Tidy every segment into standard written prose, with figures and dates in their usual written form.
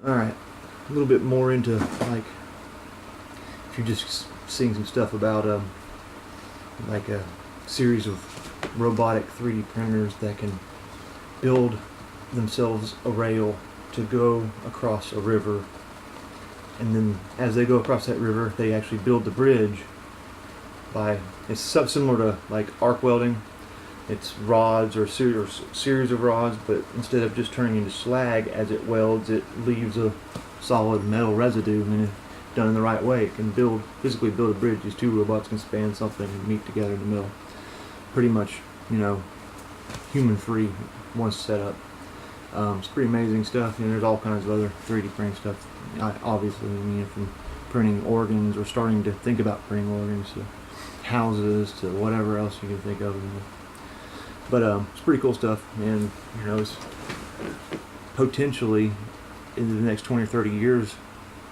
Alright, a little bit more into, like, if you're just seeing some stuff about like a series of robotic 3D printers that can build themselves a rail to go across a river, and then as they go across that river they actually build the bridge by, it's similar to like arc welding. It's rods or series of rods, but instead of just turning into slag as it welds, it leaves a solid metal residue, and if done in the right way, it can physically build a bridge. These two robots can span something and meet together in the middle. Pretty much, human free once set up. It's pretty amazing stuff. There's all kinds of other 3D printing stuff. Obviously, from printing organs or starting to think about printing organs to houses to whatever else you can think of. But it's pretty cool stuff, and it's potentially in the next 20 or 30 years,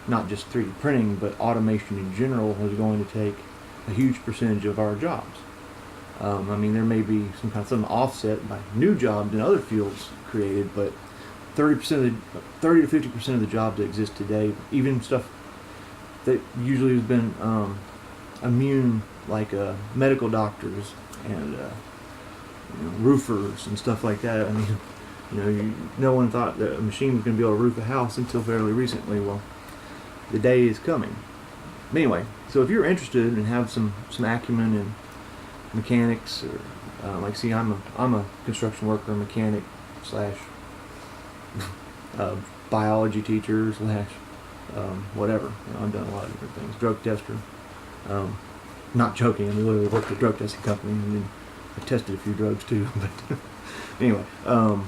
not just 3D printing, but automation in general is going to take a huge percentage of our jobs. There may be some offset by new jobs in other fields created, but 30 to 50% of the jobs that exist today, even stuff that usually has been immune, like medical doctors and roofers and stuff like that. No one thought that a machine was going to be able to roof a house until fairly recently. Well, the day is coming. Anyway, so if you're interested and have some acumen in mechanics, or I'm a construction worker, mechanic slash biology teacher slash whatever. I've done a lot of different things. Drug tester. Not joking. I literally worked at a drug testing company, and then I tested a few drugs too. But anyway, I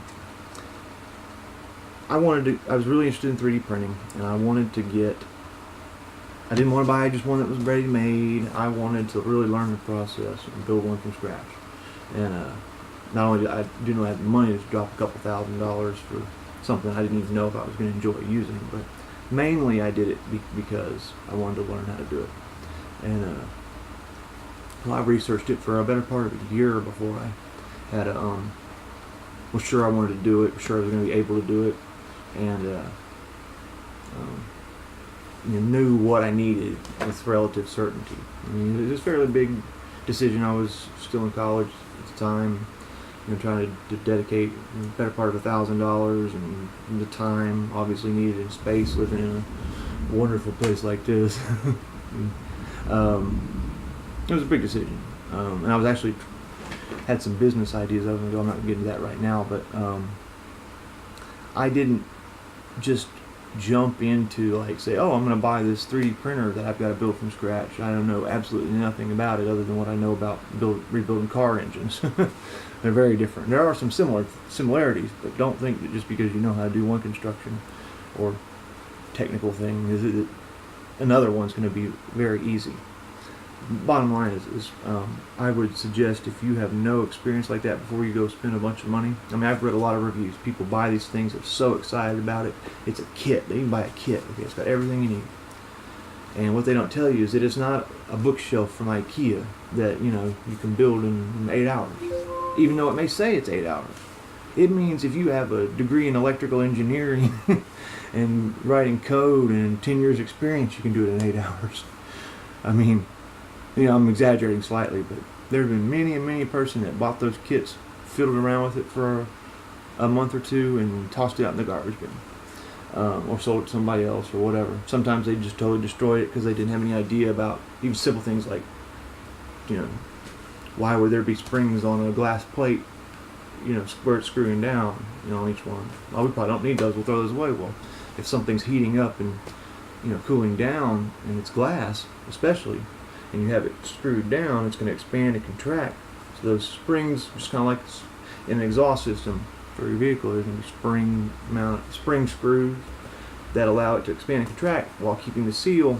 was really interested in 3D printing, and I didn't want to buy just one that was ready made. I wanted to really learn the process and build one from scratch. And not only I have the money to drop a couple $1,000s for something I didn't even know if I was going to enjoy using, but mainly I did it because I wanted to learn how to do it. And I researched it for a better part of a year before I had was sure I wanted to do it, was sure I was going to be able to do it, and knew what I needed with relative certainty. It was a fairly big decision. I was still in college at the time, trying to dedicate the better part of $1,000 and the time obviously needed in space, living in a wonderful place like this. It was a big decision, and I was actually had some business ideas. I'm not going to get into that right now, but I didn't just jump into say, oh, I'm going to buy this 3D printer that I've got to build from scratch. I don't know absolutely nothing about it other than what I know about rebuilding car engines. They're very different. There are some similarities, but don't think that just because you know how to do one construction or technical thing is that another one's going to be very easy. Bottom line is I would suggest, if you have no experience like that, before you go spend a bunch of money. I've read a lot of reviews. People buy these things, they're so excited about it. It's a kit. They can buy a kit. Okay, it's got everything you need. And what they don't tell you is that it's not a bookshelf from IKEA that you can build in 8 hours. Even though it may say it's 8 hours, it means if you have a degree in electrical engineering and writing code and 10 years experience, you can do it in 8 hours. I'm exaggerating slightly, but there have been many and many a person that bought those kits, fiddled around with it for a month or two, and tossed it out in the garbage bin, or sold it to somebody else or whatever. Sometimes they just totally destroyed it because they didn't have any idea about even simple things like, why would there be springs on a glass plate, where it's screwing down, on each one. Well, we probably don't need those. We'll throw those away. Well, if something's heating up and cooling down, and it's glass, especially, and you have it screwed down, it's going to expand and contract. So those springs, just kind of like in an exhaust system for your vehicle, there's going to be spring screws that allow it to expand and contract while keeping the seal,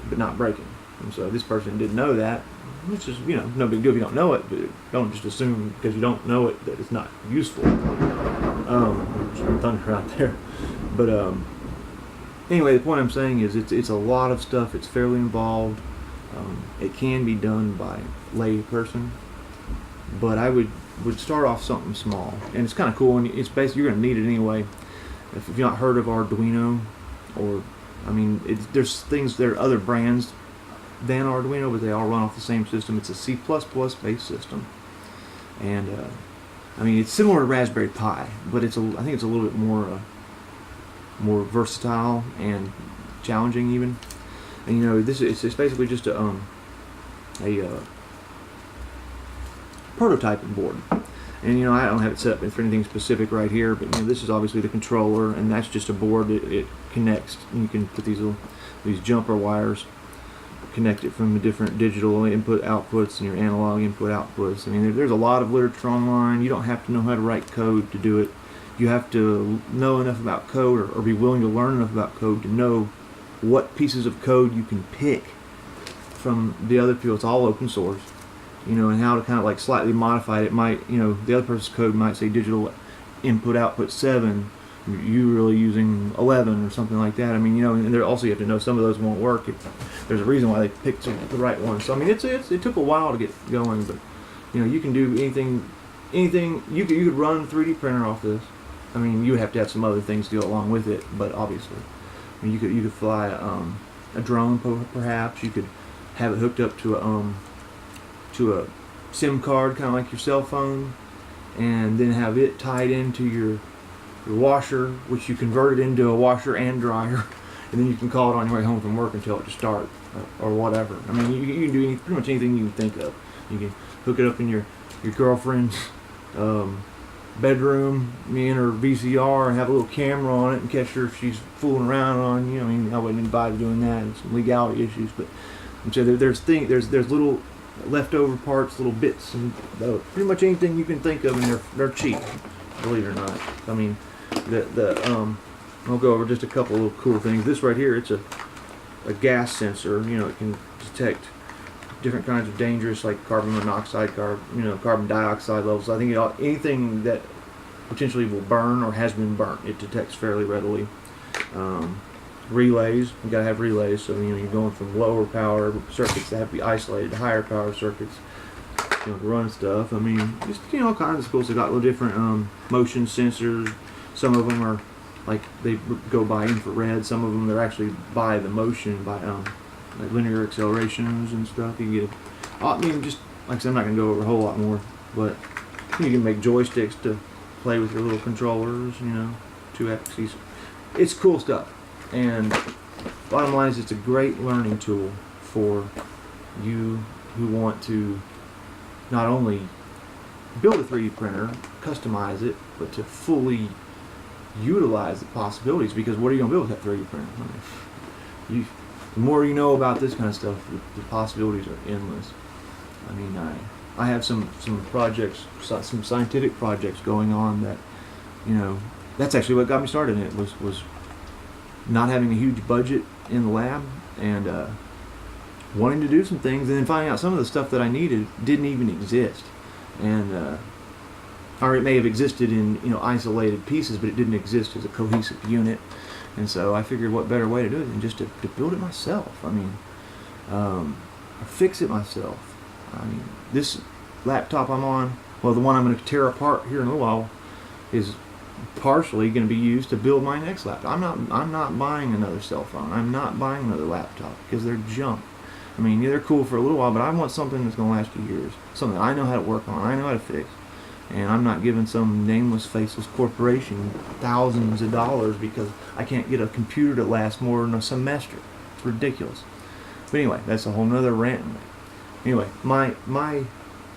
but not breaking. And so this person didn't know that, which is no big deal if you don't know it, but don't just assume because you don't know it that it's not useful. Some thunder out there, but anyway, the point I'm saying is it's a lot of stuff. It's fairly involved. It can be done by lay person, but I would start off something small, and it's kind of cool, and it's basically, you're going to need it anyway. If you've not heard of Arduino, or I mean, there's things, there are other brands than Arduino, but they all run off the same system. It's a C++ based system, and I mean, it's similar to Raspberry Pi, but I think it's a little bit more versatile and challenging even. And you know, it's basically just a prototyping board. And you know, I don't have it set up for anything specific right here, but you know, this is obviously the controller, and that's just a board. It connects. You can put these jumper wires, connect it from the different digital input outputs and your analog input outputs. I mean, there's a lot of literature online. You don't have to know how to write code to do it. You have to know enough about code, or be willing to learn enough about code to know what pieces of code you can pick from the other people. It's all open source. You know, and how to kind of like slightly modify it. It might, you know, the other person's code might say digital input output 7, you really using 11 or something like that. I mean, you know, and there also you have to know some of those won't work. There's a reason why they picked the right one. So I mean, it took a while to get going, but you know, you can do anything you could run a 3D printer off this. I mean, you would have to have some other things to go along with it, but obviously, I mean, you could fly a drone perhaps. You could have it hooked up to a SIM card, kind of like your cell phone, and then have it tied into your washer, which you convert it into a washer and dryer, and then you can call it on your way home from work until it just starts, or whatever. I mean, you can do pretty much anything you can think of. You can hook it up in your girlfriend's bedroom, in her VCR, and have a little camera on it and catch her if she's fooling around on you. I mean, I wouldn't advise doing that. It's some legality issues, but so there's little leftover parts, little bits, and pretty much anything you can think of, and they're cheap, believe it or not. I mean, I'll go over just a couple of little cool things. This right here, it's a gas sensor. You know, it can detect different kinds of dangerous, like carbon monoxide, carbon dioxide levels. I think anything that potentially will burn or has been burnt, it detects fairly readily. Relays, you gotta have relays, so you know, you're going from lower power circuits that have to be isolated to higher power circuits, you know, to run stuff. I mean, just, you know, all kinds of cool. So they got little different motion sensors. Some of them are like they go by infrared. Some of them they're actually by the motion, by like linear accelerations and stuff. You get, I mean, just like I said, I'm not gonna go over a whole lot more, but you can make joysticks to play with your little controllers. You know, 2-axis. It's cool stuff. And bottom line is, it's a great learning tool for you who want to not only build a 3D printer, customize it, but to fully utilize the possibilities. Because what are you going to build with that 3D printer? I mean, the more you know about this kind of stuff, the possibilities are endless. I mean, I have some projects, some scientific projects going on that, you know, that's actually what got me started in it, was not having a huge budget in the lab, and wanting to do some things, and then finding out some of the stuff that I needed didn't even exist, and or it may have existed in, you know, isolated pieces, but it didn't exist as a cohesive unit. And so I figured, what better way to do it than just to build it myself. I mean, fix it myself. I mean, this laptop I'm on, well, the one I'm going to tear apart here in a little while, is partially going to be used to build my next laptop. I'm not buying another cell phone. I'm not buying another laptop, because they're junk. I mean, yeah, they're cool for a little while, but I want something that's going to last you years. Something I know how to work on. I know how to fix. And I'm not giving some nameless, faceless corporation thousands of dollars because I can't get a computer to last more than a semester. It's ridiculous. But anyway, that's a whole nother rant. Anyway, my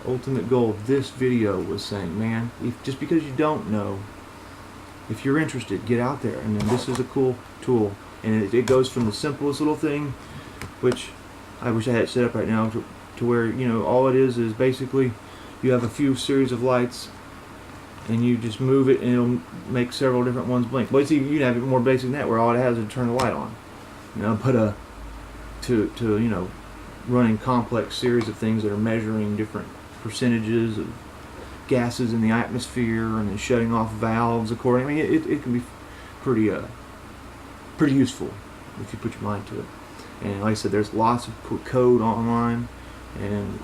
ultimate goal of this video was saying, man, just because you don't know, if you're interested, get out there. And then this is a cool tool. And it goes from the simplest little thing, which I wish I had it set up right now, to where, you know, all it is basically you have a few series of lights, and you just move it, and it'll make several different ones blink. Well, see, you can have it more basic than that, where all it has is to turn the light on. You know, but to you know, running complex series of things that are measuring different percentages of gases in the atmosphere, and then shutting off valves accordingly. I mean, it can be pretty useful if you put your mind to it. And like I said, there's lots of code online, and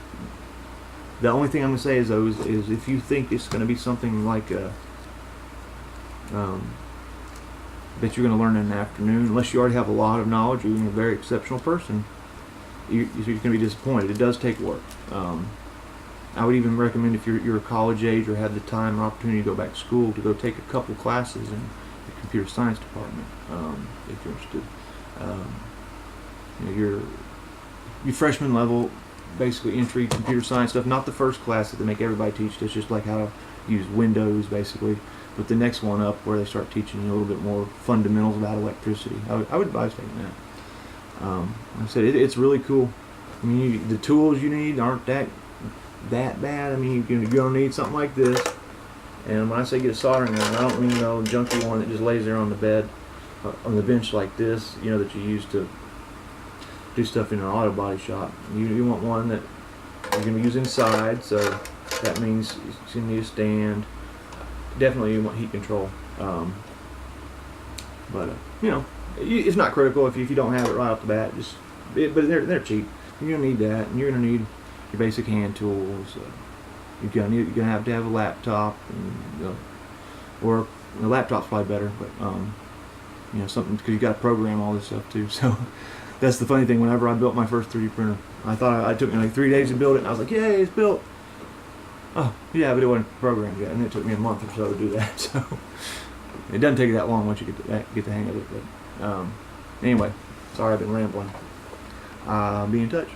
the only thing I'm going to say is, though, is if you think it's going to be something like Bet you're going to learn in an afternoon, unless you already have a lot of knowledge or you're a very exceptional person. You're going to be disappointed. It does take work. I would even recommend if you're a college age or have the time or opportunity to go back to school to go take a couple classes in the computer science department if you're interested. Your freshman level, basically entry computer science stuff. Not the first class that they make everybody teach. It's just like how to use Windows basically. But the next one up where they start teaching you a little bit more fundamentals about electricity. I would advise taking that. Like I said, it's really cool. I mean, the tools you need aren't that bad. I mean, you're gonna need something like this. And when I say get a soldering iron, I don't mean a junky one that just lays there on the bed, on the bench like this. You know, that you use to do stuff in an auto body shop. You want one that you're gonna use inside. So that means it's gonna need a stand. Definitely you want heat control. But you know, it's not critical if you don't have it right off the bat. But they're cheap. You're gonna need that, and you're gonna need your basic hand tools. You're gonna have to have a laptop, and, or a laptop's probably better. But you know, something because you got to program all this stuff too. So that's the funny thing. Whenever I built my first 3D printer, I thought it took me like 3 days to build it, and I was like, "Yay, it's built!" Oh, yeah, but it wasn't programmed yet, and it took me a month or so to do that. So it doesn't take that long once you get the hang of it. But anyway, sorry I've been rambling. Be in touch.